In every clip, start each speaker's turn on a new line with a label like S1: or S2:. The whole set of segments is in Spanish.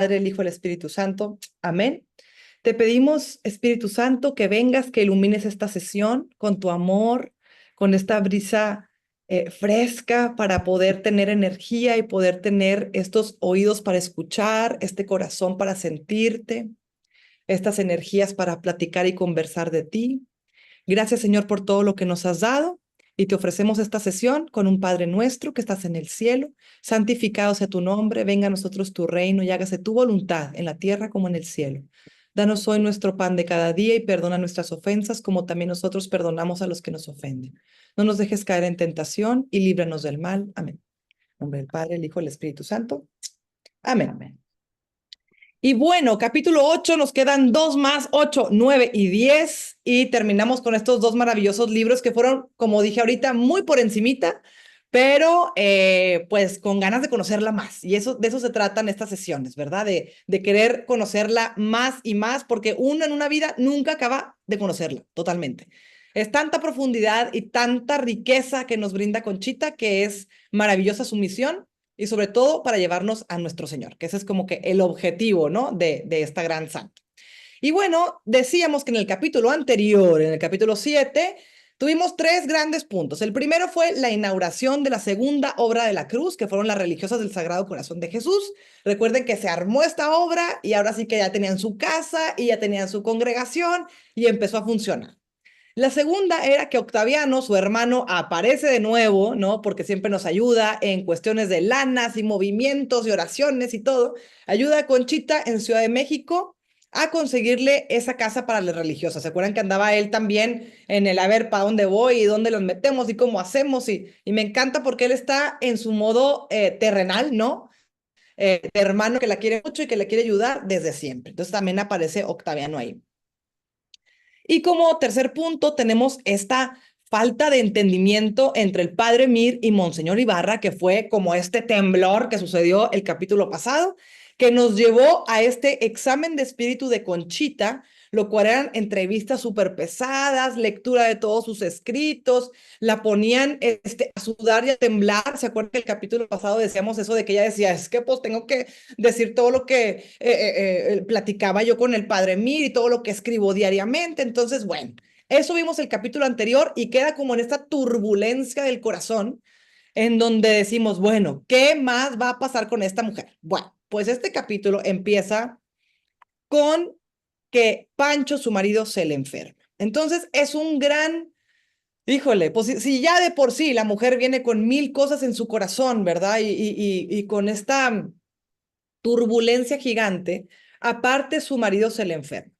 S1: El Hijo, el Espíritu Santo. Amén. Te pedimos, Espíritu Santo, que vengas, que ilumines esta sesión con tu amor, con esta brisa fresca para poder tener energía y poder tener estos oídos para escuchar, este corazón para sentirte, estas energías para platicar y conversar de ti. Gracias, Señor, por todo lo que nos has dado. Y te ofrecemos esta sesión con un Padre nuestro que estás en el cielo. Santificado sea tu nombre, venga a nosotros tu reino y hágase tu voluntad en la tierra como en el cielo. Danos hoy nuestro pan de cada día y perdona nuestras ofensas como también nosotros perdonamos a los que nos ofenden. No nos dejes caer en tentación y líbranos del mal. Amén. En nombre del Padre, el Hijo y el Espíritu Santo. Amén. Amén. Y bueno, capítulo 8, nos quedan dos más, 8, 9 y 10, y terminamos con estos dos maravillosos libros que fueron, como dije ahorita, muy por encimita, pero pues con ganas de conocerla más. Y eso, de eso se tratan estas sesiones, ¿verdad? De querer conocerla más y más, porque uno en una vida nunca acaba de conocerla totalmente. Es tanta profundidad y tanta riqueza que nos brinda Conchita, que es maravillosa su misión y sobre todo para llevarnos a nuestro Señor, que ese es como que el objetivo, ¿no? De esta gran santa. Y bueno, decíamos que en el capítulo anterior, en el capítulo 7, tuvimos tres grandes puntos. El primero fue la inauguración de la segunda obra de la cruz, que fueron las religiosas del Sagrado Corazón de Jesús. Recuerden que se armó esta obra y ahora sí que ya tenían su casa y ya tenían su congregación y empezó a funcionar. La segunda era que Octaviano, su hermano, aparece de nuevo, ¿no? Porque siempre nos ayuda en cuestiones de lanas y movimientos y oraciones y todo. Ayuda a Conchita en Ciudad de México a conseguirle esa casa para las religiosas. ¿Se acuerdan que andaba él también en el a ver para dónde voy y dónde los metemos y cómo hacemos? Y me encanta porque él está en su modo terrenal, ¿no? De hermano que la quiere mucho y que le quiere ayudar desde siempre. Entonces también aparece Octaviano ahí. Y como tercer punto, tenemos esta falta de entendimiento entre el padre Mir y Monseñor Ibarra, que fue como este temblor que sucedió el capítulo pasado, que nos llevó a este examen de espíritu de Conchita, lo cual eran entrevistas súper pesadas, lectura de todos sus escritos, la ponían a sudar y a temblar. ¿Se acuerdan que el capítulo pasado decíamos eso de que ella decía, es que pues tengo que decir todo lo que platicaba yo con el padre Mir y todo lo que escribo diariamente? Entonces, bueno, eso vimos el capítulo anterior y queda como en esta turbulencia del corazón en donde decimos, bueno, ¿qué más va a pasar con esta mujer? Bueno, pues este capítulo empieza con que Pancho, su marido, se le enferma. Entonces es un gran, híjole, pues si ya de por sí la mujer viene con mil cosas en su corazón, ¿verdad? Y con esta turbulencia gigante, aparte su marido se le enferma.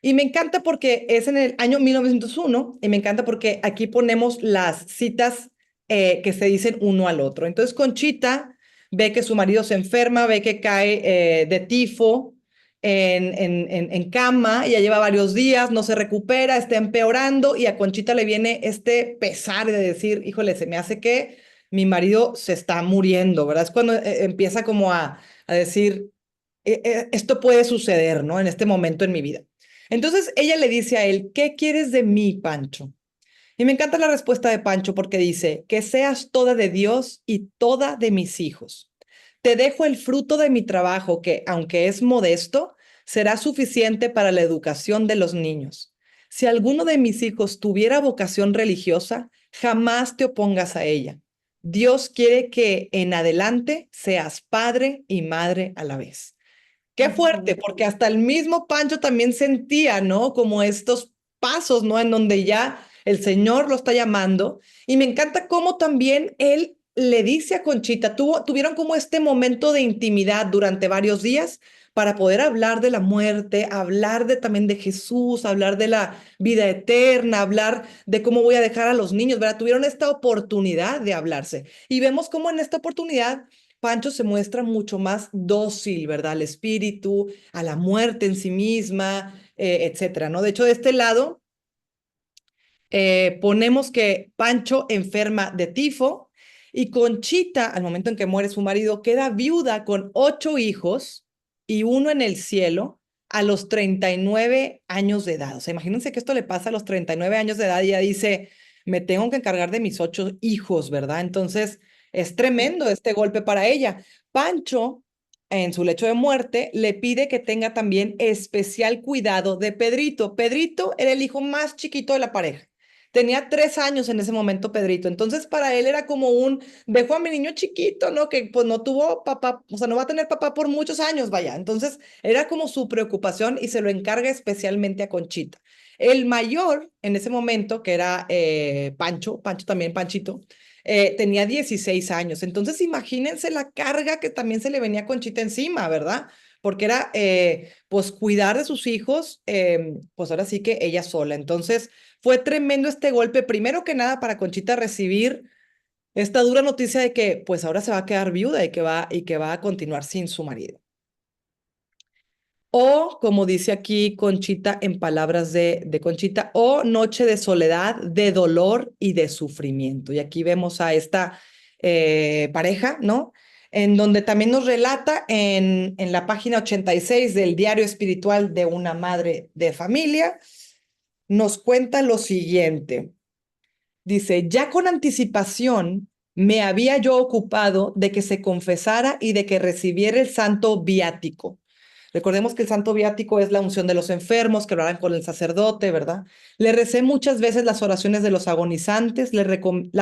S1: Y me encanta porque es en el año 1901 y me encanta porque aquí ponemos las citas que se dicen uno al otro. Entonces Conchita ve que su marido se enferma, ve que cae de tifo en cama, ya lleva varios días, no se recupera, está empeorando y a Conchita le viene este pesar de decir, híjole, se me hace que mi marido se está muriendo, ¿verdad? Es cuando empieza como a decir, esto puede suceder, ¿no? En este momento en mi vida. Entonces ella le dice a él, ¿qué quieres de mí, Pancho? Y me encanta la respuesta de Pancho porque dice, que seas toda de Dios y toda de mis hijos. Te dejo el fruto de mi trabajo que, aunque es modesto, será suficiente para la educación de los niños. Si alguno de mis hijos tuviera vocación religiosa, jamás te opongas a ella. Dios quiere que en adelante seas padre y madre a la vez. Qué fuerte, porque hasta el mismo Pancho también sentía, ¿no? Como estos pasos, ¿no? En donde ya el Señor lo está llamando. Y me encanta cómo también él le dice a Conchita, tuvieron como este momento de intimidad durante varios días para poder hablar de la muerte, hablar también de Jesús, hablar de la vida eterna, hablar de cómo voy a dejar a los niños, ¿verdad? Tuvieron esta oportunidad de hablarse. Y vemos cómo en esta oportunidad Pancho se muestra mucho más dócil, ¿verdad? Al espíritu, a la muerte en sí misma, etcétera, ¿no? De hecho, de este lado, ponemos que Pancho enferma de tifo y Conchita, al momento en que muere su marido, queda viuda con 8 hijos y uno en el cielo a los 39 años de edad. O sea, imagínense que esto le pasa a los 39 años de edad y ella dice, me tengo que encargar de mis 8 hijos, ¿verdad? Entonces, es tremendo este golpe para ella. Pancho en su lecho de muerte, le pide que tenga también especial cuidado de Pedrito. Pedrito era el hijo más chiquito de la pareja. Tenía 3 años en ese momento Pedrito. Entonces para él era como dejo a mi niño chiquito, ¿no? Que pues no tuvo papá, o sea, no va a tener papá por muchos años, vaya. Entonces era como su preocupación y se lo encarga especialmente a Conchita. El mayor en ese momento, que era Pancho también, Panchito, tenía 16 años. Entonces, imagínense la carga que también se le venía a Conchita encima, ¿verdad? Porque era, pues, cuidar de sus hijos, pues ahora sí que ella sola. Entonces, fue tremendo este golpe, primero que nada para Conchita recibir esta dura noticia de que, pues, ahora se va a quedar viuda y que va a continuar sin su marido. O, como dice aquí Conchita en palabras de Conchita, o noche de soledad, de dolor y de sufrimiento. Y aquí vemos a esta pareja, ¿no? En donde también nos relata en la página 86 del Diario Espiritual de una Madre de Familia, nos cuenta lo siguiente. Dice, ya con anticipación me había yo ocupado de que se confesara y de que recibiera el santo viático. Recordemos que el santo viático es la unción de los enfermos, que lo harán con el sacerdote, ¿verdad? Le recé muchas veces las oraciones de los agonizantes, la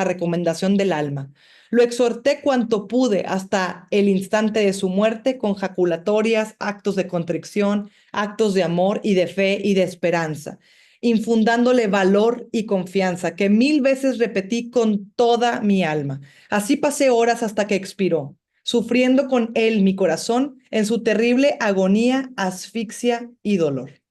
S1: recomendación del alma. Lo exhorté cuanto pude hasta el instante de su muerte con jaculatorias, actos de contrición, actos de amor y de fe y de esperanza, infundándole valor y confianza, que 1000 veces repetí con toda mi alma. Así pasé horas hasta que expiró, sufriendo con él mi corazón en su terrible agonía, asfixia y dolor.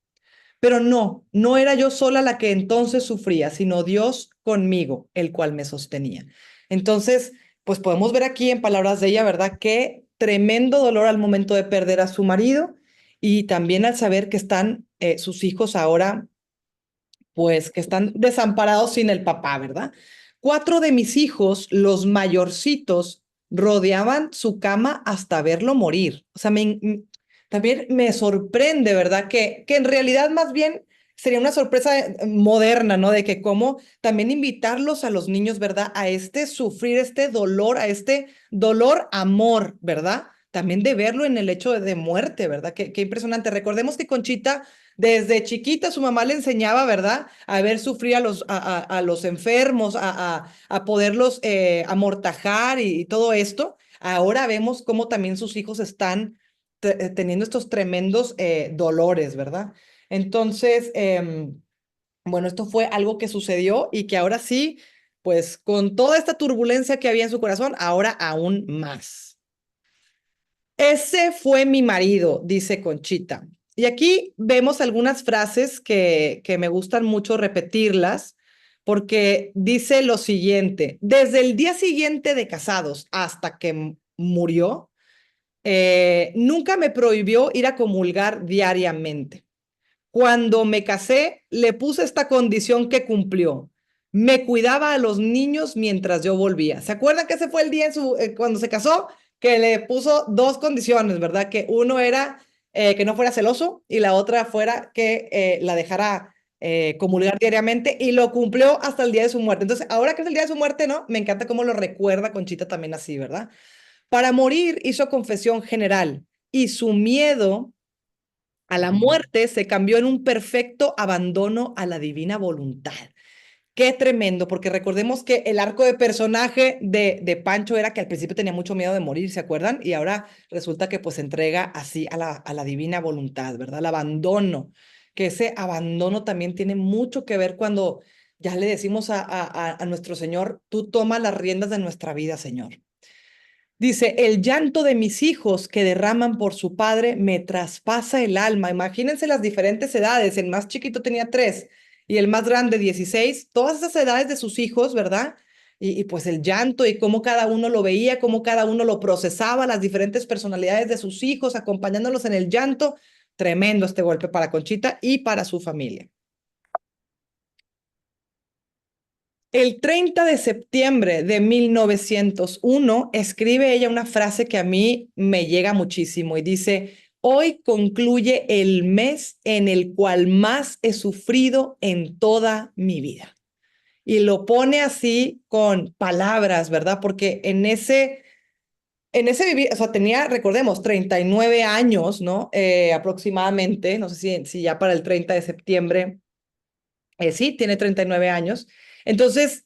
S1: Pero no era yo sola la que entonces sufría, sino Dios conmigo, el cual me sostenía. Entonces, pues podemos ver aquí en palabras de ella, ¿verdad? Qué tremendo dolor al momento de perder a su marido y también al saber que están sus hijos ahora pues que están desamparados sin el papá, ¿verdad? 4 de mis hijos, los mayorcitos, rodeaban su cama hasta verlo morir. O sea, también me sorprende, ¿verdad? Que en realidad más bien sería una sorpresa moderna, ¿no? De que cómo también invitarlos a los niños, ¿verdad? A este sufrir, este dolor, a este dolor, amor, ¿verdad? También de verlo en el hecho de muerte, ¿verdad? Qué impresionante. Recordemos que Conchita desde chiquita su mamá le enseñaba, ¿verdad? A ver sufrir a los enfermos, a poderlos amortajar y todo esto. Ahora vemos cómo también sus hijos están teniendo estos tremendos dolores, ¿verdad? Entonces, bueno, esto fue algo que sucedió y que ahora sí, pues con toda esta turbulencia que había en su corazón, ahora aún más. Ese fue mi marido, dice Conchita. Y aquí vemos algunas frases que me gustan mucho repetirlas, porque dice lo siguiente, desde el día siguiente de casados hasta que murió, nunca me prohibió ir a comulgar diariamente. Cuando me casé, le puse esta condición que cumplió. Me cuidaba a los niños mientras yo volvía. ¿Se acuerdan que ese fue el día cuando se casó? Que le puso 2 condiciones, ¿verdad? Que uno era que no fuera celoso y la otra fuera que la dejara comulgar diariamente y lo cumplió hasta el día de su muerte. Entonces, ahora que es el día de su muerte, ¿no? Me encanta cómo lo recuerda Conchita también así, ¿verdad? Para morir hizo confesión general y su miedo a la muerte se cambió en un perfecto abandono a la divina voluntad. Qué tremendo, porque recordemos que el arco de personaje de Pancho era que al principio tenía mucho miedo de morir, ¿se acuerdan? Y ahora resulta que pues se entrega así a la divina voluntad, ¿verdad? El abandono, que ese abandono también tiene mucho que ver cuando ya le decimos a nuestro Señor, tú toma las riendas de nuestra vida, Señor. Dice, el llanto de mis hijos que derraman por su padre me traspasa el alma. Imagínense las diferentes edades. El más chiquito tenía 3 y el más grande 16. Todas esas edades de sus hijos, ¿verdad? Y pues el llanto y cómo cada uno lo veía, cómo cada uno lo procesaba, las diferentes personalidades de sus hijos, acompañándolos en el llanto. Tremendo este golpe para Conchita y para su familia. El 30 de septiembre de 1901 escribe ella una frase que a mí me llega muchísimo y dice, hoy concluye el mes en el cual más he sufrido en toda mi vida. Y lo pone así con palabras, ¿verdad? Porque en ese vivir, o sea, tenía, recordemos, 39 años, ¿no? Aproximadamente, no sé si ya para el 30 de septiembre, sí, tiene 39 años. Entonces,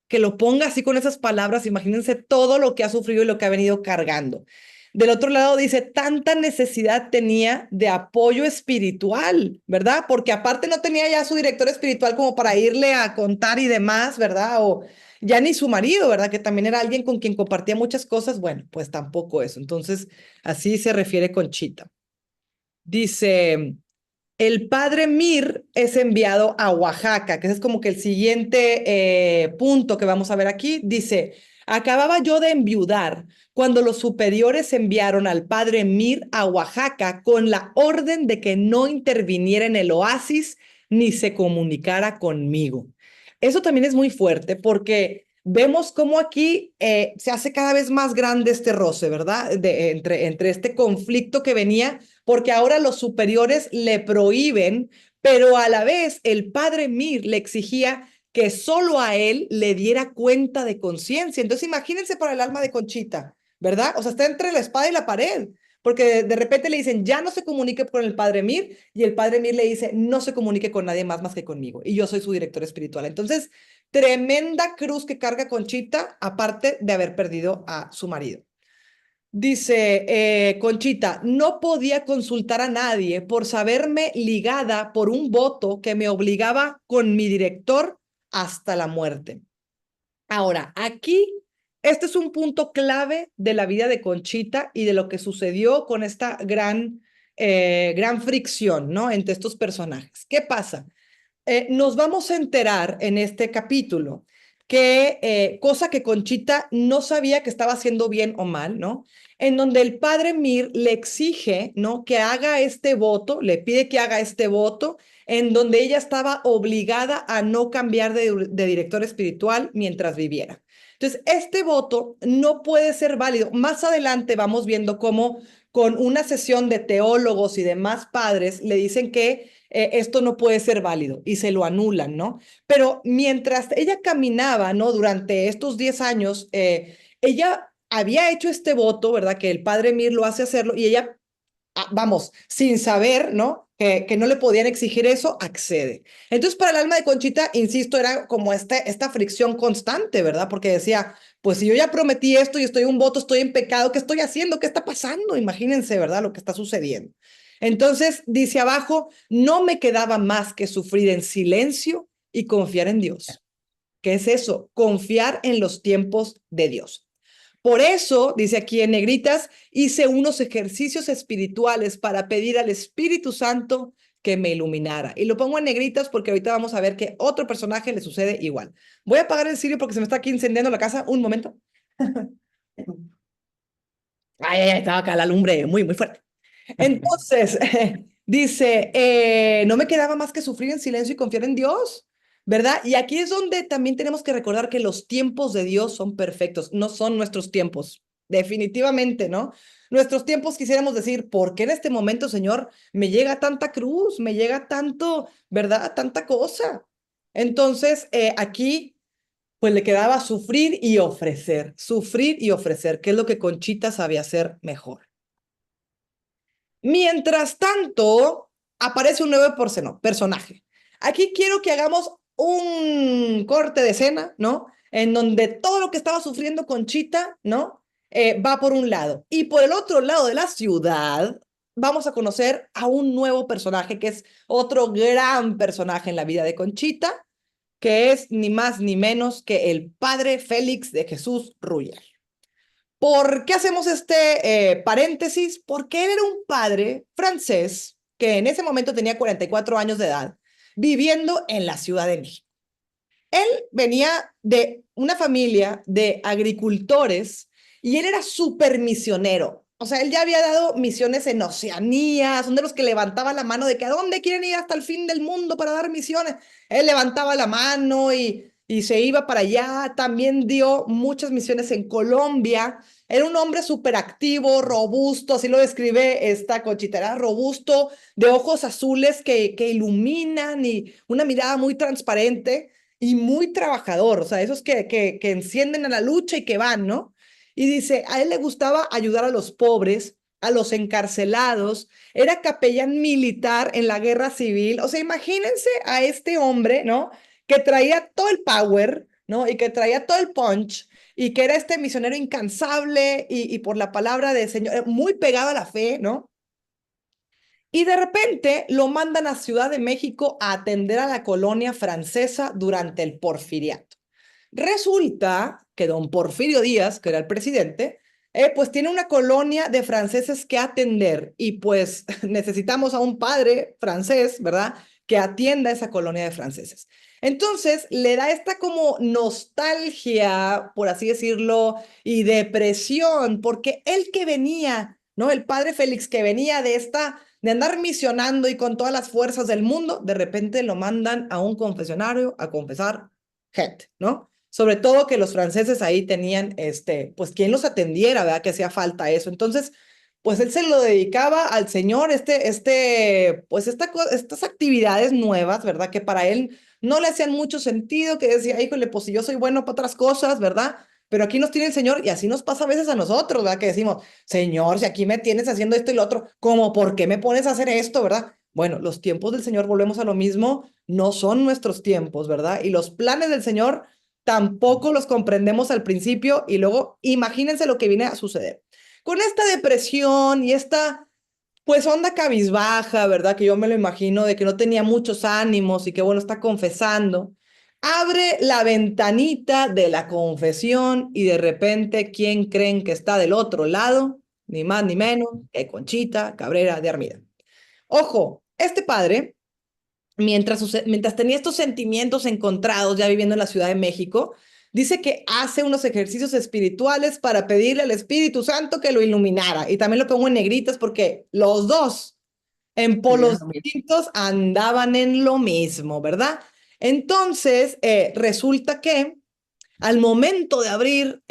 S1: que lo ponga así con esas palabras, imagínense todo lo que ha sufrido y lo que ha venido cargando. Del otro lado dice, tanta necesidad tenía de apoyo espiritual, ¿verdad? Porque aparte no tenía ya su director espiritual como para irle a contar y demás, ¿verdad? O ya ni su marido, ¿verdad? Que también era alguien con quien compartía muchas cosas. Bueno, pues tampoco eso. Entonces, así se refiere Conchita. Dice, el padre Mir es enviado a Oaxaca, que ese es como que el siguiente punto que vamos a ver aquí. Dice, acababa yo de enviudar cuando los superiores enviaron al padre Mir a Oaxaca con la orden de que no interviniera en el oasis ni se comunicara conmigo. Eso también es muy fuerte porque vemos cómo aquí se hace cada vez más grande este roce, ¿verdad? Entre este conflicto que venía porque ahora los superiores le prohíben, pero a la vez el padre Mir le exigía que solo a él le diera cuenta de conciencia. Entonces imagínense para el alma de Conchita, ¿verdad? O sea, está entre la espada y la pared, porque de repente le dicen, ya no se comunique con el padre Mir, y el padre Mir le dice, no se comunique con nadie más que conmigo, y yo soy su director espiritual. Entonces, tremenda cruz que carga Conchita, aparte de haber perdido a su marido. Dice Conchita, no podía consultar a nadie por saberme ligada por un voto que me obligaba con mi director hasta la muerte. Ahora, aquí, este es un punto clave de la vida de Conchita y de lo que sucedió con esta gran fricción, ¿no? Entre estos personajes. ¿Qué pasa? Nos vamos a enterar en este capítulo que cosa que Conchita no sabía que estaba haciendo bien o mal, ¿no? En donde el padre Mir le exige, ¿no? Que haga este voto, le pide que haga este voto, en donde ella estaba obligada a no cambiar de director espiritual mientras viviera. Entonces, este voto no puede ser válido. Más adelante vamos viendo cómo con una sesión de teólogos y demás padres le dicen que esto no puede ser válido y se lo anulan, ¿no? Pero mientras ella caminaba, ¿no? Durante estos 10 años, ella había hecho este voto, ¿verdad? Que el padre Mir lo hace hacerlo y ella, vamos, sin saber, ¿no? Que no le podían exigir eso, accede. Entonces, para el alma de Conchita, insisto, era como esta fricción constante, ¿verdad? Porque decía, pues si yo ya prometí esto y estoy en un voto, estoy en pecado, ¿qué estoy haciendo? ¿Qué está pasando? Imagínense, ¿verdad? Lo que está sucediendo. Entonces, dice abajo, no me quedaba más que sufrir en silencio y confiar en Dios. ¿Qué es eso? Confiar en los tiempos de Dios. Por eso, dice aquí en negritas, hice unos ejercicios espirituales para pedir al Espíritu Santo que me iluminara. Y lo pongo en negritas porque ahorita vamos a ver que otro personaje le sucede igual. Voy a apagar el cirio porque se me está aquí incendiando la casa. Un momento. Ay, estaba acá la lumbre muy fuerte. Entonces, dice, no me quedaba más que sufrir en silencio y confiar en Dios, ¿verdad? Y aquí es donde también tenemos que recordar que los tiempos de Dios son perfectos, no son nuestros tiempos, definitivamente, ¿no? Nuestros tiempos quisiéramos decir, ¿por qué en este momento, Señor, me llega tanta cruz, me llega tanto, ¿verdad? Tanta cosa. Entonces, aquí, pues le quedaba sufrir y ofrecer, que es lo que Conchita sabía hacer mejor. Mientras tanto, aparece un nuevo personaje. Aquí quiero que hagamos un corte de escena, ¿no? En donde todo lo que estaba sufriendo Conchita, ¿no? Va por un lado. Y por el otro lado de la ciudad, vamos a conocer a un nuevo personaje, que es otro gran personaje en la vida de Conchita, que es ni más ni menos que el padre Félix de Jesús Ruller. ¿Por qué hacemos este paréntesis? Porque él era un padre francés que en ese momento tenía 44 años de edad, viviendo en la Ciudad de México. Él venía de una familia de agricultores y él era súper misionero. O sea, él ya había dado misiones en Oceanía, son de los que levantaba la mano de que a dónde quieren ir hasta el fin del mundo para dar misiones. Él levantaba la mano y se iba para allá. También dio muchas misiones en Colombia. Era un hombre súper activo, robusto, así lo describe esta Conchita, era robusto, de ojos azules que iluminan y una mirada muy transparente y muy trabajador, o sea, esos que encienden a la lucha y que van, ¿no? Y dice, a él le gustaba ayudar a los pobres, a los encarcelados, era capellán militar en la guerra civil. O sea, imagínense a este hombre, ¿no? Que traía todo el power, ¿no? Y que traía todo el punch, y que era este misionero incansable y por la palabra del Señor, muy pegado a la fe, ¿no? Y de repente lo mandan a Ciudad de México a atender a la colonia francesa durante el Porfiriato. Resulta que don Porfirio Díaz, que era el presidente, pues tiene una colonia de franceses que atender y pues necesitamos a un padre francés, ¿verdad? Que atienda esa colonia de franceses. Entonces le da esta como nostalgia, por así decirlo, y depresión, porque él que venía, ¿no? El padre Félix que venía de andar misionando y con todas las fuerzas del mundo, de repente lo mandan a un confesionario a confesar gente, ¿no? Sobre todo que los franceses ahí tenían, pues quien los atendiera, ¿verdad? Que hacía falta eso. Entonces, pues él se lo dedicaba al Señor, pues estas actividades nuevas, ¿verdad? Que para él no le hacían mucho sentido, que decía, híjole, pues si yo soy bueno para otras cosas, ¿verdad? Pero aquí nos tiene el Señor y así nos pasa a veces a nosotros, ¿verdad? Que decimos, Señor, si aquí me tienes haciendo esto y lo otro, ¿cómo por qué me pones a hacer esto, ¿verdad? Bueno, los tiempos del Señor, volvemos a lo mismo, no son nuestros tiempos, ¿verdad? Y los planes del Señor tampoco los comprendemos al principio y luego imagínense lo que viene a suceder. Con esta depresión y esta, pues onda cabizbaja, ¿verdad? Que yo me lo imagino de que no tenía muchos ánimos y que bueno, está confesando. Abre la ventanita de la confesión y de repente, ¿quién creen que está del otro lado? Ni más ni menos que Conchita Cabrera de Armida. Ojo, este padre mientras tenía estos sentimientos encontrados ya viviendo en la Ciudad de México, dice que hace unos ejercicios espirituales para pedirle al Espíritu Santo que lo iluminara. Y también lo pongo en negritas porque los dos, en polos distintos, andaban en lo mismo, ¿verdad? Entonces, resulta que al momento de abrir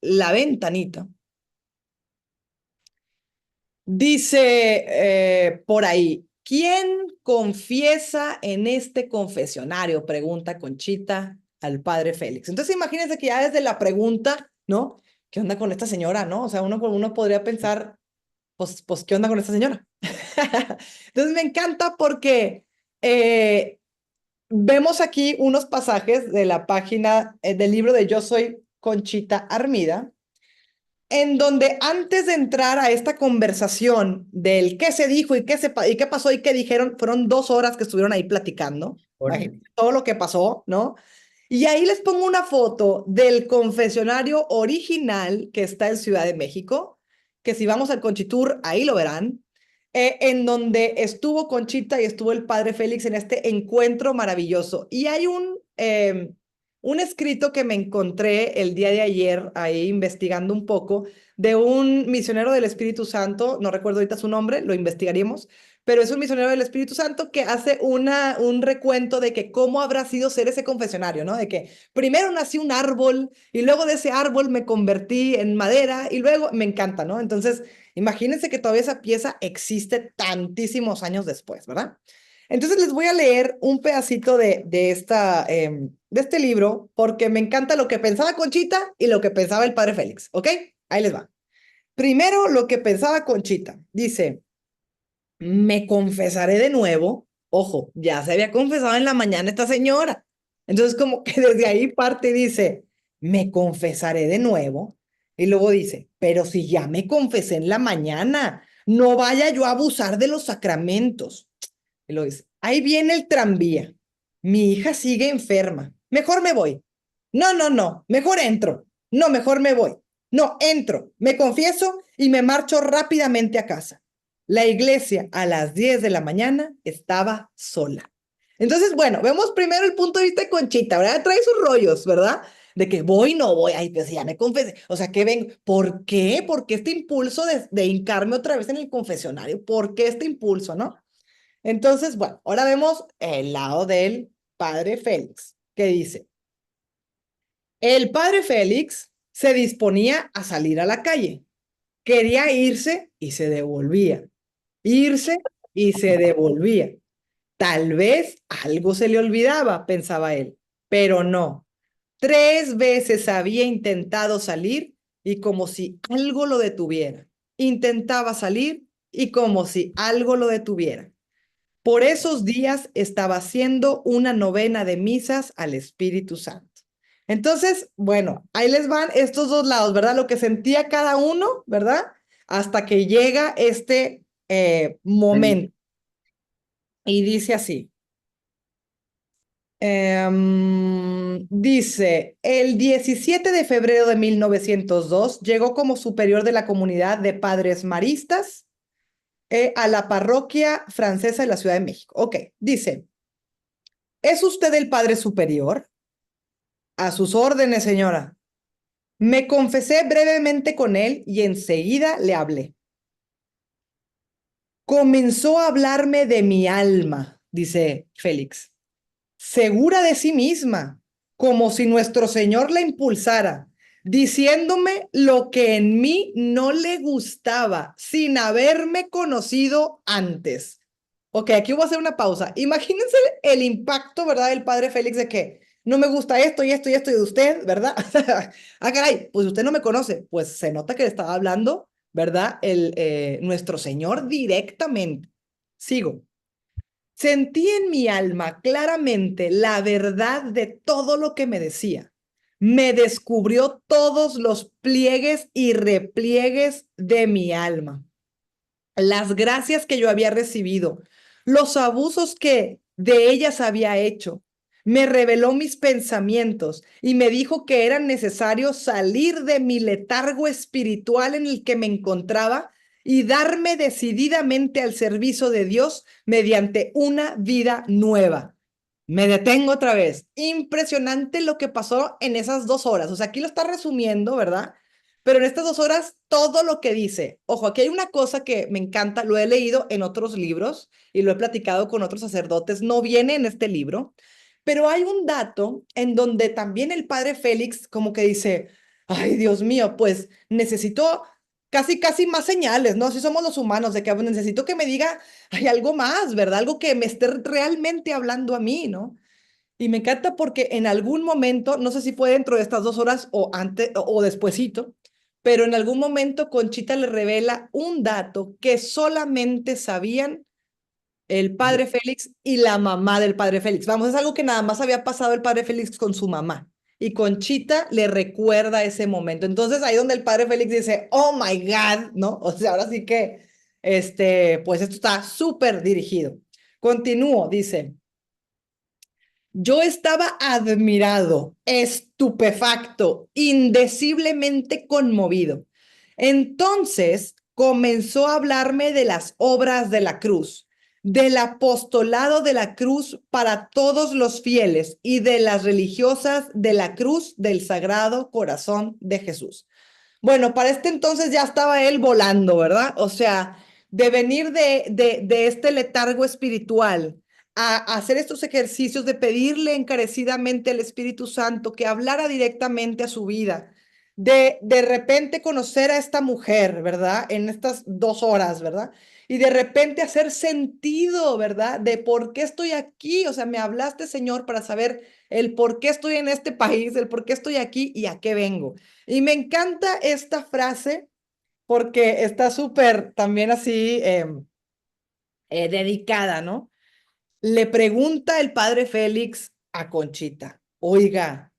S1: la ventanita, dice por ahí, ¿quién confiesa en este confesionario? Pregunta Conchita al padre Félix. Entonces imagínense que ya desde la pregunta, ¿no? ¿Qué onda con esta señora, no? O sea, uno podría pensar, pues, ¿qué onda con esta señora? Entonces me encanta porque vemos aquí unos pasajes de la página del libro de Yo soy Conchita Armida, en donde antes de entrar a esta conversación del qué se dijo y qué pasó y qué dijeron, fueron 2 horas que estuvieron ahí platicando. Imagínense todo lo que pasó, ¿no? Y ahí les pongo una foto del confesionario original que está en Ciudad de México, que si vamos al Conchitur, ahí lo verán, en donde estuvo Conchita y estuvo el padre Félix en este encuentro maravilloso. Y hay un escrito que me encontré el día de ayer ahí investigando un poco de un misionero del Espíritu Santo, no recuerdo ahorita su nombre, lo investigaríamos, pero es un misionero del Espíritu Santo que hace un recuento de que cómo habrá sido ser ese confesionario, ¿no? De que primero nací un árbol y luego de ese árbol me convertí en madera y luego me encanta, ¿no? Entonces, imagínense que todavía esa pieza existe tantísimos años después, ¿verdad? Entonces les voy a leer un pedacito de este libro porque me encanta lo que pensaba Conchita y lo que pensaba el padre Félix, ¿ok? Ahí les va. Primero, lo que pensaba Conchita. Dice, me confesaré de nuevo. Ojo, ya se había confesado en la mañana esta señora. Entonces, como que desde ahí parte y dice, me confesaré de nuevo. Y luego dice, pero si ya me confesé en la mañana, no vaya yo a abusar de los sacramentos. Y lo dice, ahí viene el tranvía. Mi hija sigue enferma. Mejor me voy. No, no, no. Mejor entro. No, mejor me voy. No, entro. Me confieso y me marcho rápidamente a casa. La iglesia a las 10 de la mañana estaba sola. Entonces, bueno, vemos primero el punto de vista de Conchita, ¿verdad? Trae sus rollos, ¿verdad? De que voy, no voy, ay, pues ya me confesé. O sea, que ven, ¿por qué? ¿Por qué este impulso de hincarme otra vez en el confesionario? ¿Por qué este impulso, no? Entonces, bueno, ahora vemos el lado del padre Félix, que dice, el padre Félix se disponía a salir a la calle, quería irse y se devolvía, irse y se devolvía. Tal vez algo se le olvidaba, pensaba él, pero no. 3 veces había intentado salir y como si algo lo detuviera. Intentaba salir y como si algo lo detuviera. Por esos días estaba haciendo una novena de misas al Espíritu Santo. Entonces, bueno, ahí les van estos dos lados, ¿verdad? Lo que sentía cada uno, ¿verdad? Hasta que llega este momento. Y dice así. Dice, el 17 de febrero de 1902 llegó como superior de la comunidad de padres maristas a la parroquia francesa de la Ciudad de México. Ok, dice, ¿es usted el padre superior? A sus órdenes, señora. Me confesé brevemente con él y enseguida le hablé. Comenzó a hablarme de mi alma, dice Félix, segura de sí misma, como si nuestro Señor la impulsara, diciéndome lo que en mí no le gustaba, sin haberme conocido antes. Ok, aquí voy a hacer una pausa. Imagínense el impacto, ¿verdad? Del padre Félix de que no me gusta esto y esto y esto y de usted, ¿verdad? Ah, caray, pues usted no me conoce. Pues se nota que le estaba hablando, ¿verdad? Nuestro Señor directamente. Sigo. Sentí en mi alma claramente la verdad de todo lo que me decía. Me descubrió todos los pliegues y repliegues de mi alma, las gracias que yo había recibido, los abusos que de ellas había hecho. Me reveló mis pensamientos y me dijo que era necesario salir de mi letargo espiritual en el que me encontraba y darme decididamente al servicio de Dios mediante una vida nueva. Me detengo otra vez. Impresionante lo que pasó en esas 2 horas. O sea, aquí lo está resumiendo, ¿verdad? Pero en estas 2 horas, todo lo que dice. Ojo, aquí hay una cosa que me encanta, lo he leído en otros libros y lo he platicado con otros sacerdotes, no viene en este libro, pero hay un dato en donde también el padre Félix como que dice, ay, Dios mío, pues necesito casi más señales, ¿no? Así somos los humanos, de que necesito que me diga, hay algo más, ¿verdad? Algo que me esté realmente hablando a mí, ¿no? Y me encanta porque en algún momento, no sé si fue dentro de estas 2 horas o antes o despuesito, pero en algún momento Conchita le revela un dato que solamente sabían el padre Félix y la mamá del padre Félix. Vamos, es algo que nada más había pasado el padre Félix con su mamá. Y Conchita le recuerda ese momento. Entonces ahí donde el padre Félix dice, oh my God, ¿no? O sea, ahora sí que, pues esto está súper dirigido. Continúo, dice. Yo estaba admirado, estupefacto, indeciblemente conmovido. Entonces comenzó a hablarme de las obras de la cruz, del apostolado de la cruz para todos los fieles y de las religiosas de la cruz del Sagrado Corazón de Jesús. Bueno, para este entonces ya estaba él volando, ¿verdad? O sea, de venir de este letargo espiritual a hacer estos ejercicios de pedirle encarecidamente al Espíritu Santo que hablara directamente a su vida, de repente conocer a esta mujer, ¿verdad? En estas 2 horas, ¿verdad? Y de repente hacer sentido, ¿verdad? De por qué estoy aquí. O sea, me hablaste, Señor, para saber el por qué estoy en este país, el por qué estoy aquí y a qué vengo. Y me encanta esta frase porque está súper también así dedicada, ¿no? Le pregunta el padre Félix a Conchita, oiga,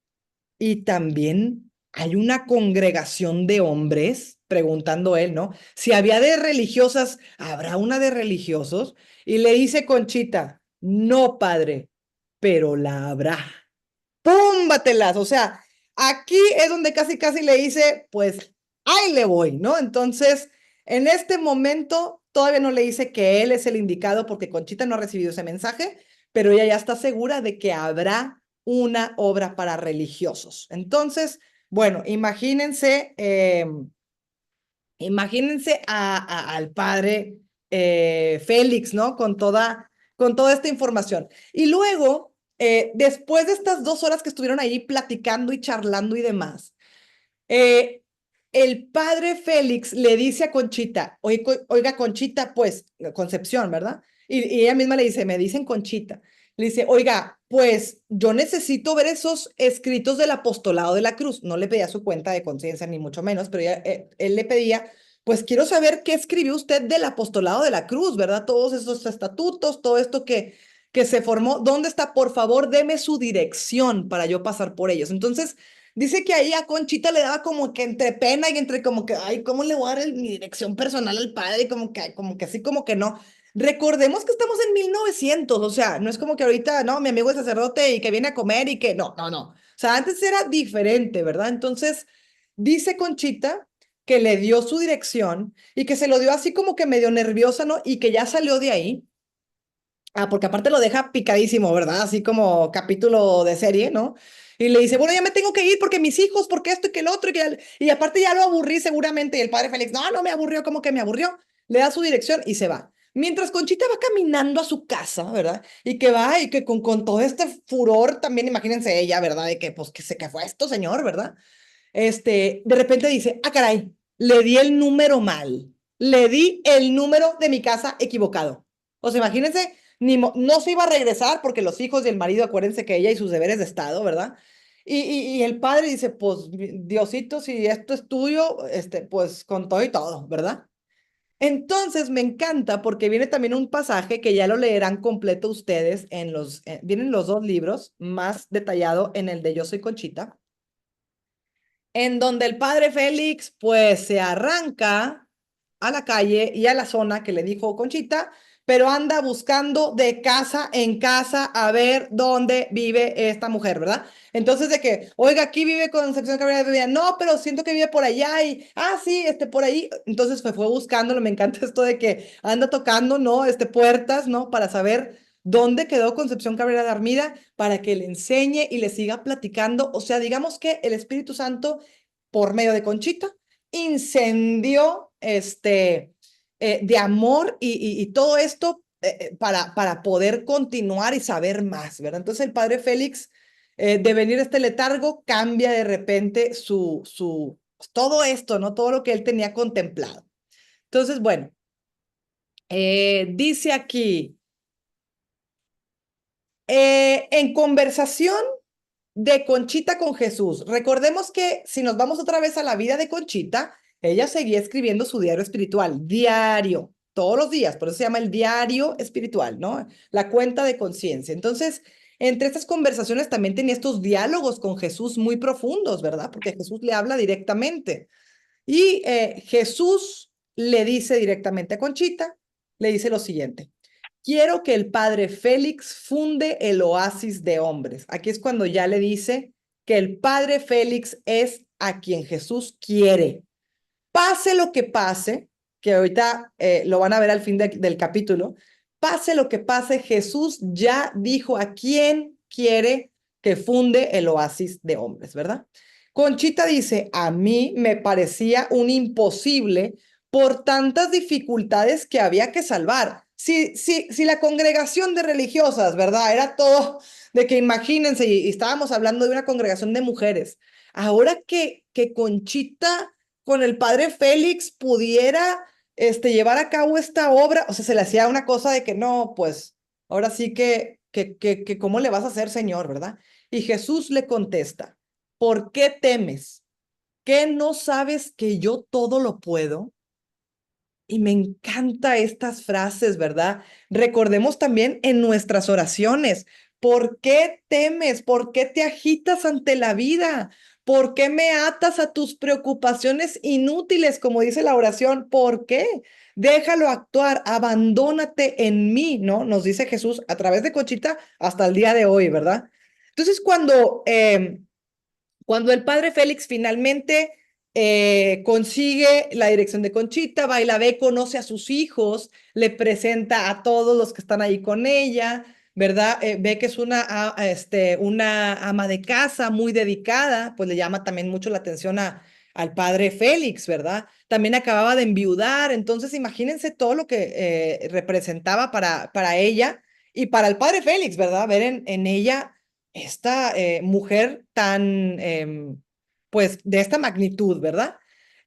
S1: ¿y también hay una congregación de hombres? Preguntando él, ¿no? Si había de religiosas, ¿habrá una de religiosos? Y le dice Conchita, no, padre, pero la habrá. ¡Púmbatelas! O sea, aquí es donde casi le dice, pues, ahí le voy, ¿no? Entonces, en este momento todavía no le dice que él es el indicado porque Conchita no ha recibido ese mensaje, pero ella ya está segura de que habrá una obra para religiosos. Entonces, bueno, imagínense al padre Félix, ¿no? Con toda esta información. Y luego, después de estas 2 horas que estuvieron ahí platicando y charlando y demás, eh, el padre Félix le dice a Conchita, oiga, Conchita, pues, Concepción, ¿verdad? Y ella misma le dice, me dicen Conchita. Le dice, oiga, pues yo necesito ver esos escritos del apostolado de la cruz. No le pedía su cuenta de conciencia, ni mucho menos, pero él le pedía, pues quiero saber qué escribió usted del apostolado de la cruz, ¿verdad? Todos esos estatutos, todo esto que se formó, ¿dónde está? Por favor, deme su dirección para yo pasar por ellos. Entonces, dice que ahí a Conchita le daba como que entre pena y entre como que, ay, ¿cómo le voy a dar mi dirección personal al padre? Y como que así, como que no. Recordemos que estamos en 1900, o sea, no es como que ahorita, no, mi amigo es sacerdote y que viene a comer y que no, no, no. O sea, antes era diferente, ¿verdad? Entonces, dice Conchita que le dio su dirección y que se lo dio así como que medio nerviosa, ¿no? Y que ya salió de ahí. Ah, porque aparte lo deja picadísimo, ¿verdad? Así como capítulo de serie, ¿no? Y le dice, bueno, ya me tengo que ir porque mis hijos, porque esto y que el otro, y aparte ya lo aburrí seguramente. Y el padre Félix, no, no me aburrió, ¿cómo que me aburrió? Le da su dirección y se va. Mientras Conchita va caminando a su casa, ¿verdad? Y que va y que con todo este furor, también imagínense ella, ¿verdad? De que, pues, que fue esto, señor, ¿verdad? De repente dice, ah, caray, le di el número mal. Le di el número de mi casa equivocado. O sea, imagínense, no se iba a regresar porque los hijos y el marido, acuérdense que ella y sus deberes de Estado, ¿verdad? Y el padre dice, pues, Diosito, si esto es tuyo, pues con todo y todo, ¿verdad? Entonces me encanta porque viene también un pasaje que ya lo leerán completo ustedes vienen los dos libros, más detallado en el de Yo soy Conchita, en donde el padre Félix pues se arranca a la calle y a la zona que le dijo Conchita, pero anda buscando de casa en casa a ver dónde vive esta mujer, ¿verdad? Entonces de que, oiga, aquí vive Concepción Cabrera de Bebida, no, pero siento que vive por allá y, sí, por ahí. Entonces fue buscándolo, me encanta esto de que anda tocando, ¿no? Puertas, ¿no? Para saber dónde quedó Concepción Cabrera de Armida, para que le enseñe y le siga platicando. O sea, digamos que el Espíritu Santo por medio de Conchita, incendió de amor y todo esto para poder continuar y saber más, ¿verdad? Entonces el padre Félix, de venir este letargo, cambia de repente todo esto, ¿no? Todo lo que él tenía contemplado. Entonces, bueno, dice aquí, en conversación de Conchita con Jesús. Recordemos que si nos vamos otra vez a la vida de Conchita, ella seguía escribiendo su diario espiritual, diario, todos los días, por eso se llama el diario espiritual, ¿no? La cuenta de conciencia. Entonces, entre estas conversaciones también tenía estos diálogos con Jesús muy profundos, ¿verdad? Porque Jesús le habla directamente. Y Jesús le dice directamente a Conchita, le dice lo siguiente. Quiero que el padre Félix funde el oasis de hombres. Aquí es cuando ya le dice que el padre Félix es a quien Jesús quiere. Pase lo que pase, que ahorita lo van a ver al fin del capítulo, pase lo que pase, Jesús ya dijo a quién quiere que funde el oasis de hombres, ¿verdad? Conchita dice, a mí me parecía un imposible por tantas dificultades que había que salvar. Si la congregación de religiosas, ¿verdad? Era todo de que imagínense, y estábamos hablando de una congregación de mujeres. Ahora que Conchita con el padre Félix pudiera llevar a cabo esta obra, o sea, se le hacía una cosa de que no, pues ahora sí que ¿cómo le vas a hacer, Señor, verdad? Y Jesús le contesta, ¿por qué temes? ¿Qué no sabes que yo todo lo puedo? Y me encanta estas frases, ¿verdad? Recordemos también en nuestras oraciones, ¿por qué temes? ¿Por qué te agitas ante la vida? ¿Por qué me atas a tus preocupaciones inútiles, como dice la oración? ¿Por qué? Déjalo actuar, abandónate en mí, ¿no? Nos dice Jesús a través de Conchita hasta el día de hoy, ¿verdad? Entonces, cuando el padre Félix finalmente consigue la dirección de Conchita, va y la ve, conoce a sus hijos, le presenta a todos los que están ahí con ella, ¿verdad? Ve que es una ama de casa muy dedicada, pues le llama también mucho la atención al padre Félix, ¿verdad? También acababa de enviudar, entonces imagínense todo lo que representaba para ella y para el padre Félix, ¿verdad? Ver en ella esta mujer tan, pues, de esta magnitud, ¿verdad?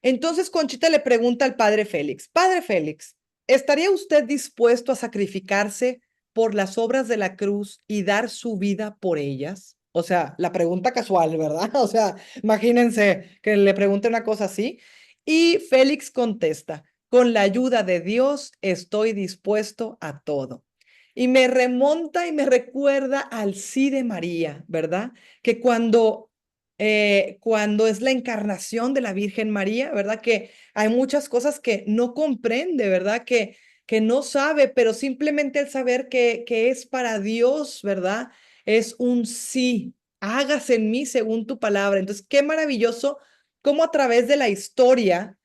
S1: Entonces Conchita le pregunta al padre Félix, padre Félix, ¿estaría usted dispuesto a sacrificarse por las obras de la cruz y dar su vida por ellas? O sea, la pregunta casual, ¿verdad? O sea, imagínense que le pregunte una cosa así. Y Félix contesta, con la ayuda de Dios estoy dispuesto a todo. Y me remonta y me recuerda al sí de María, ¿verdad? Que cuando es la encarnación de la Virgen María, ¿verdad? Que hay muchas cosas que no comprende, ¿verdad? Que no sabe, pero simplemente el saber que es para Dios, ¿verdad? Es un sí, hágase en mí según tu palabra. Entonces, qué maravilloso cómo a través de la historia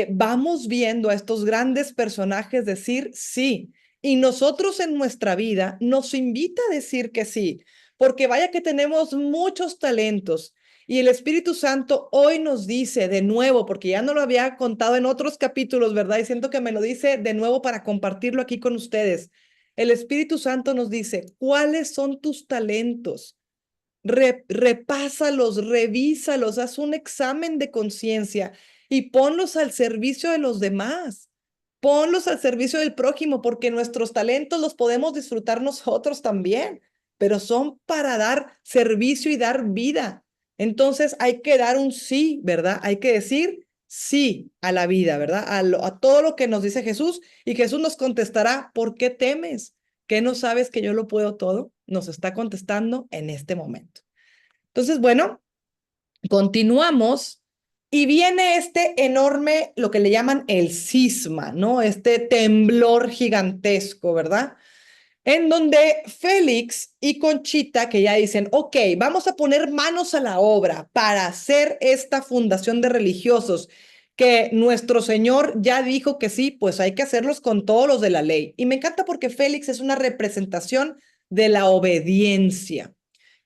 S1: vamos viendo a estos grandes personajes decir sí. Y nosotros en nuestra vida nos invita a decir que sí, porque vaya que tenemos muchos talentos. Y el Espíritu Santo hoy nos dice de nuevo, porque ya no lo había contado en otros capítulos, ¿verdad? Y siento que me lo dice de nuevo para compartirlo aquí con ustedes. El Espíritu Santo nos dice, ¿cuáles son tus talentos? Repásalos, revísalos, haz un examen de conciencia y ponlos al servicio de los demás. Ponlos al servicio del prójimo, porque nuestros talentos los podemos disfrutar nosotros también, pero son para dar servicio y dar vida. Entonces hay que dar un sí, ¿verdad? Hay que decir sí a la vida, ¿verdad? A todo lo que nos dice Jesús, y Jesús nos contestará, ¿por qué temes? ¿Qué no sabes que yo lo puedo todo? Nos está contestando en este momento. Entonces, bueno, continuamos y viene este enorme, lo que le llaman el cisma, ¿no? Este temblor gigantesco, ¿verdad? En donde Félix y Conchita, que ya dicen, ok, vamos a poner manos a la obra para hacer esta fundación de religiosos, que nuestro Señor ya dijo que sí, pues hay que hacerlos con todos los de la ley. Y me encanta porque Félix es una representación de la obediencia,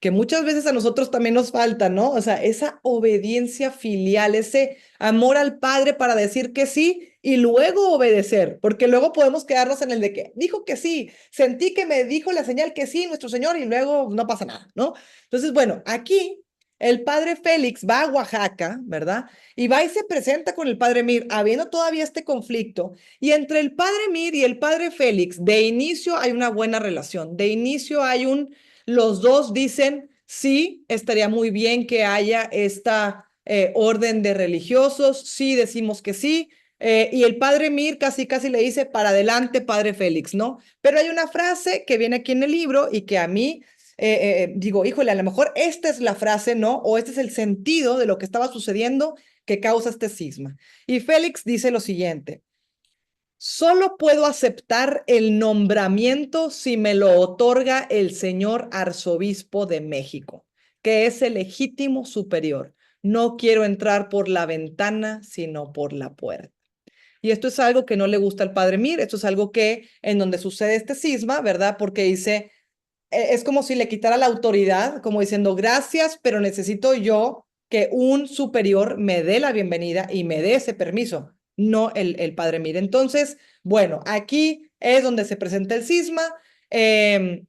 S1: que muchas veces a nosotros también nos falta, ¿no? O sea, esa obediencia filial, ese amor al Padre para decir que sí y luego obedecer, porque luego podemos quedarnos en el de que dijo que sí, sentí que me dijo la señal que sí, nuestro Señor, y luego no pasa nada, ¿no? Entonces, bueno, aquí el padre Félix va a Oaxaca, ¿verdad? Y va y se presenta con el padre Mir, habiendo todavía este conflicto, y entre el padre Mir y el padre Félix, de inicio hay una buena relación, de inicio hay los dos dicen, sí, estaría muy bien que haya esta orden de religiosos, sí, decimos que sí, y el padre Mir casi casi le dice, para adelante, padre Félix, ¿no? Pero hay una frase que viene aquí en el libro y que a mí digo, híjole, a lo mejor esta es la frase, ¿no? O este es el sentido de lo que estaba sucediendo que causa este cisma. Y Félix dice lo siguiente: solo puedo aceptar el nombramiento si me lo otorga el señor arzobispo de México, que es el legítimo superior. No quiero entrar por la ventana, sino por la puerta. Y esto es algo que no le gusta al padre Mir, esto es algo que en donde sucede este cisma, ¿verdad? Porque dice, es como si le quitara la autoridad, como diciendo, gracias, pero necesito yo que un superior me dé la bienvenida y me dé ese permiso, no el padre Mir. Entonces, bueno, aquí es donde se presenta el cisma. Eh,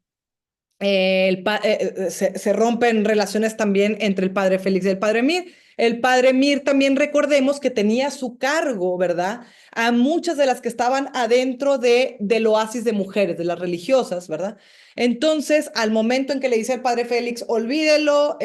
S1: se rompen relaciones también entre el padre Félix y el padre Mir. El padre Mir también recordemos que tenía a su cargo, ¿verdad? A muchas de las que estaban adentro del oasis de mujeres, de las religiosas, ¿verdad? Entonces, al momento en que le dice al padre Félix, olvídelo,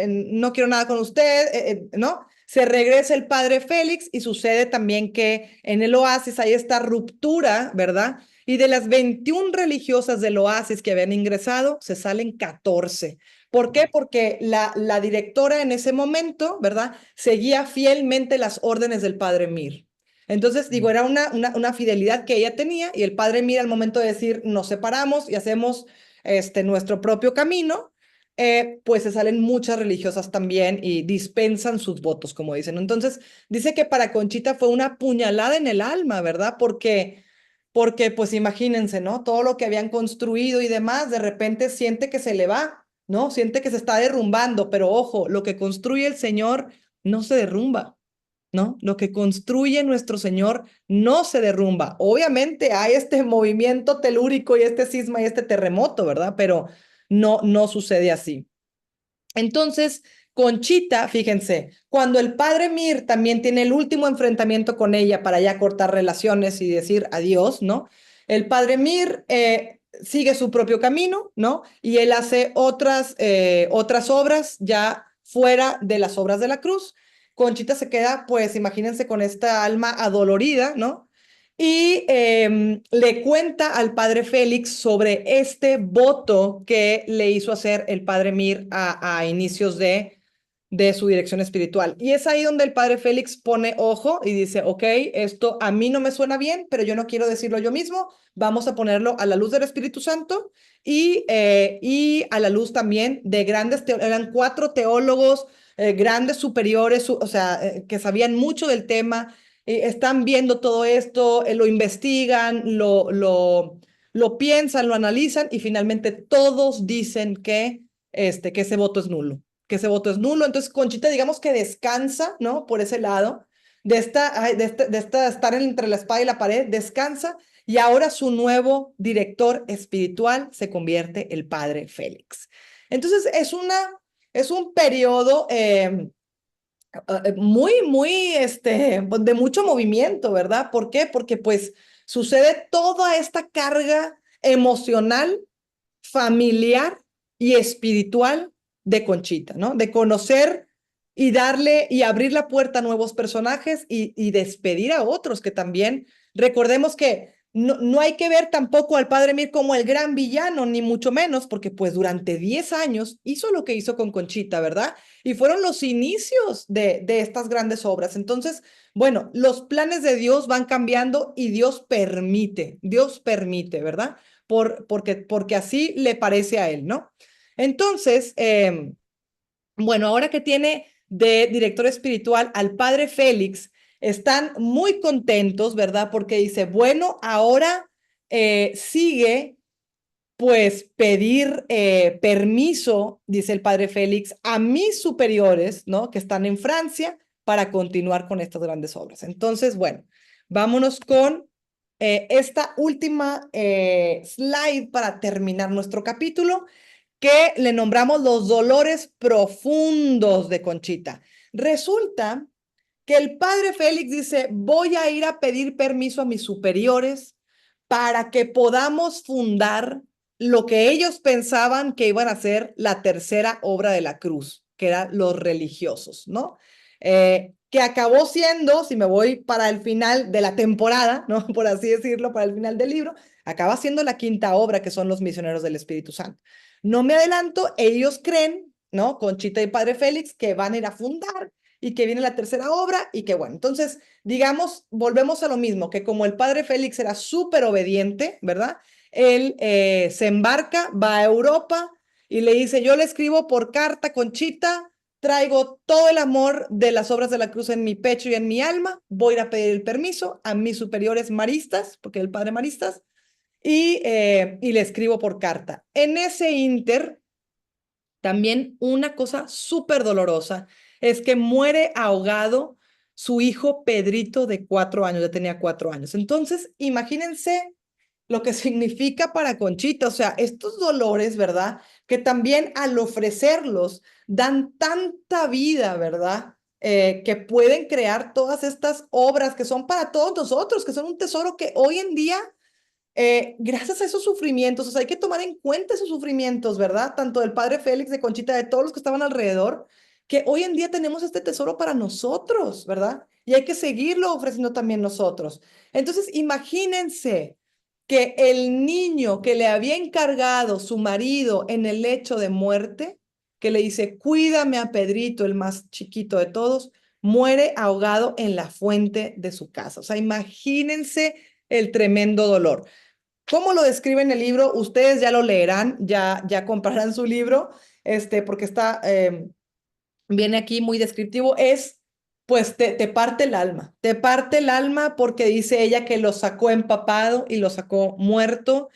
S1: no quiero nada con usted, ¿no? Se regresa el padre Félix y sucede también que en el oasis hay esta ruptura, ¿verdad? Y de las 21 religiosas del oasis que habían ingresado, se salen 14. ¿Por qué? Porque la directora en ese momento, ¿verdad? Seguía fielmente las órdenes del padre Mir. Entonces, digo, era una fidelidad que ella tenía, y el padre Mir, al momento de decir, nos separamos y hacemos nuestro propio camino, pues se salen muchas religiosas también y dispensan sus votos, como dicen. Entonces, dice que para Conchita fue una puñalada en el alma, ¿verdad? Porque pues imagínense, ¿no? Todo lo que habían construido y demás, de repente siente que se le va, ¿no? Siente que se está derrumbando, pero ojo, lo que construye el Señor no se derrumba, ¿no? Lo que construye nuestro Señor no se derrumba. Obviamente hay este movimiento telúrico y este sisma y este terremoto, ¿verdad? Pero no sucede así. Entonces, Conchita, fíjense, cuando el padre Mir también tiene el último enfrentamiento con ella para ya cortar relaciones y decir adiós, ¿no? El padre Mir sigue su propio camino, ¿no? Y él hace otras obras ya fuera de las obras de la cruz. Conchita se queda, pues imagínense, con esta alma adolorida, ¿no? Y le cuenta al padre Félix sobre este voto que le hizo hacer el padre Mir a inicios de su dirección espiritual. Y es ahí donde el padre Félix pone ojo y dice, ok, esto a mí no me suena bien, pero yo no quiero decirlo yo mismo, vamos a ponerlo a la luz del Espíritu Santo y a la luz también de grandes, eran 4 teólogos, grandes superiores, o sea, que sabían mucho del tema, están viendo todo esto, lo investigan, lo piensan, lo analizan y finalmente todos dicen que ese voto es nulo, que ese voto es nulo. Entonces, Conchita, digamos que descansa, ¿no? Por ese lado, de esta estar entre la espada y la pared, descansa, y ahora su nuevo director espiritual se convierte el padre Félix. Entonces, es un periodo muy, de mucho movimiento, ¿verdad? ¿Por qué? Porque pues sucede toda esta carga emocional, familiar y espiritual de Conchita, ¿no? De conocer y darle y abrir la puerta a nuevos personajes y despedir a otros que también, recordemos que no hay que ver tampoco al padre Mir como el gran villano, ni mucho menos, porque pues durante 10 años hizo lo que hizo con Conchita, ¿verdad? Y fueron los inicios de estas grandes obras. Entonces, bueno, los planes de Dios van cambiando y Dios permite, ¿verdad? Porque así le parece a él, ¿no? Entonces, bueno, ahora que tiene de director espiritual al padre Félix, están muy contentos, ¿verdad? Porque dice, bueno, ahora sigue pues pedir permiso, dice el padre Félix, a mis superiores, ¿no? Que están en Francia para continuar con estas grandes obras. Entonces, bueno, vámonos con esta última slide para terminar nuestro capítulo, que le nombramos los dolores profundos de Conchita. Resulta que el padre Félix dice, voy a ir a pedir permiso a mis superiores para que podamos fundar lo que ellos pensaban que iban a ser la tercera obra de la cruz, que eran los religiosos, ¿no? Que acabó siendo, si me voy para el final de la temporada, ¿no? Por así decirlo, para el final del libro, acaba siendo la quinta obra, que son los misioneros del Espíritu Santo. No me adelanto, ellos creen, ¿no? Conchita y Padre Félix, que van a ir a fundar y que viene la tercera obra y que bueno, entonces, digamos, volvemos a lo mismo, que como el padre Félix era súper obediente, ¿verdad? Él se embarca, va a Europa y le dice, yo le escribo por carta, Conchita, traigo todo el amor de las obras de la cruz en mi pecho y en mi alma, voy a ir a pedir el permiso a mis superiores maristas, porque el padre maristas, y le escribo por carta. En ese inter, también una cosa súper dolorosa es que muere ahogado su hijo Pedrito de 4 años, ya tenía 4 años. Entonces, imagínense lo que significa para Conchita, o sea, estos dolores, ¿verdad? Que también al ofrecerlos dan tanta vida, ¿verdad? Que pueden crear todas estas obras que son para todos nosotros, que son un tesoro que hoy en día gracias a esos sufrimientos, o sea, hay que tomar en cuenta esos sufrimientos, ¿verdad? Tanto del padre Félix, de Conchita, de todos los que estaban alrededor, que hoy en día tenemos este tesoro para nosotros, ¿verdad? Y hay que seguirlo ofreciendo también nosotros. Entonces, imagínense que el niño que le había encargado su marido en el lecho de muerte, que le dice, cuídame a Pedrito, el más chiquito de todos, muere ahogado en la fuente de su casa. O sea, imagínense el tremendo dolor. ¿Cómo lo describe en el libro? Ustedes ya lo leerán, ya comprarán su libro, porque viene aquí muy descriptivo. Pues te te parte el alma porque dice ella que lo sacó empapado y lo sacó muerto.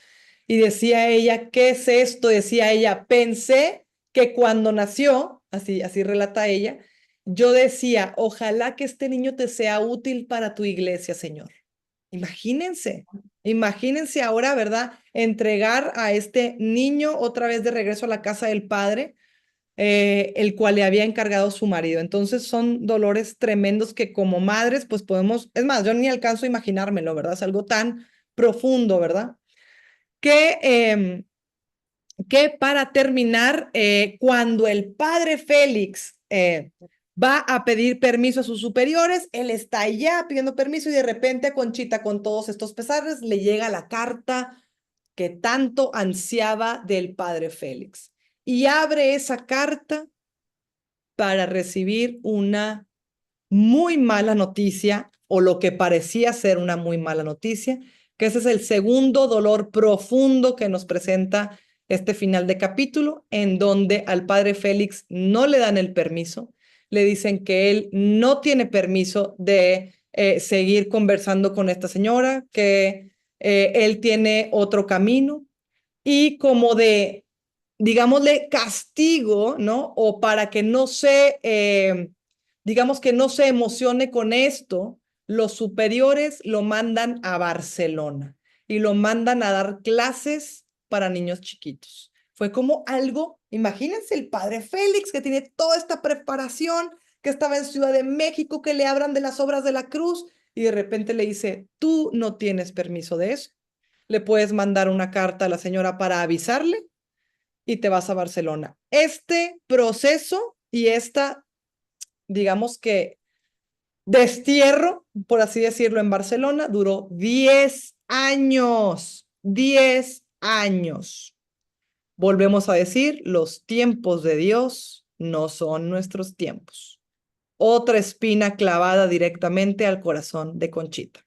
S1: Y decía ella, ¿qué es esto? Decía ella, pensé que cuando nació, así relata ella, yo decía, ojalá que este niño te sea útil para tu iglesia, Señor. Imagínense, imagínense ahora, ¿verdad? Entregar a este niño otra vez de regreso a la casa del padre, el cual le había encargado su marido. Entonces son dolores tremendos que como madres, pues podemos, es más, yo ni alcanzo a imaginármelo, ¿verdad? Es algo tan profundo, ¿verdad? Que para terminar, cuando el padre Félix va a pedir permiso a sus superiores, él está allá pidiendo permiso y de repente a Conchita, con todos estos pesares, le llega la carta que tanto ansiaba del padre Félix. Y abre esa carta para recibir una muy mala noticia, o lo que parecía ser una muy mala noticia, que ese es el segundo dolor profundo que nos presenta este final de capítulo, en donde al padre Félix no le dan el permiso, le dicen que él no tiene permiso de seguir conversando con esta señora, que él tiene otro camino y como de, digámosle, castigo, ¿no? O para que no se, digamos que no se emocione con esto, los superiores lo mandan a Barcelona y lo mandan a dar clases para niños chiquitos. Fue como algo, imagínense el padre Félix que tiene toda esta preparación, que estaba en Ciudad de México, que le hablan de las obras de la cruz y de repente le dice, tú no tienes permiso de eso. Le puedes mandar una carta a la señora para avisarle y te vas a Barcelona. Este proceso y esta, digamos que, destierro, por así decirlo, en Barcelona, duró 10 años. 10 años. Volvemos a decir, los tiempos de Dios no son nuestros tiempos. Otra espina clavada directamente al corazón de Conchita.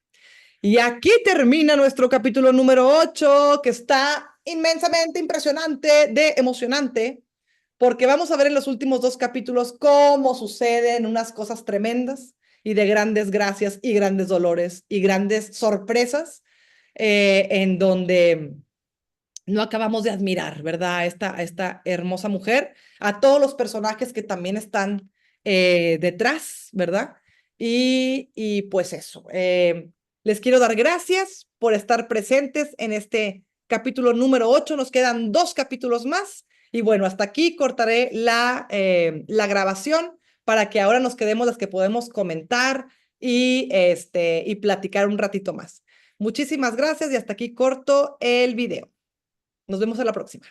S1: Y aquí termina nuestro capítulo número 8, que está inmensamente impresionante, de emocionante, porque vamos a ver en los últimos dos capítulos cómo suceden unas cosas tremendas y de grandes gracias y grandes dolores y grandes sorpresas, en donde no acabamos de admirar, ¿verdad? Esta hermosa mujer, a todos los personajes que también están detrás, ¿verdad? Y pues eso, les quiero dar gracias por estar presentes en este capítulo número 8. Nos quedan 2 capítulos más. Y bueno, hasta aquí cortaré la grabación para que ahora nos quedemos las que podemos comentar y platicar un ratito más. Muchísimas gracias y hasta aquí corto el video. Nos vemos a la próxima.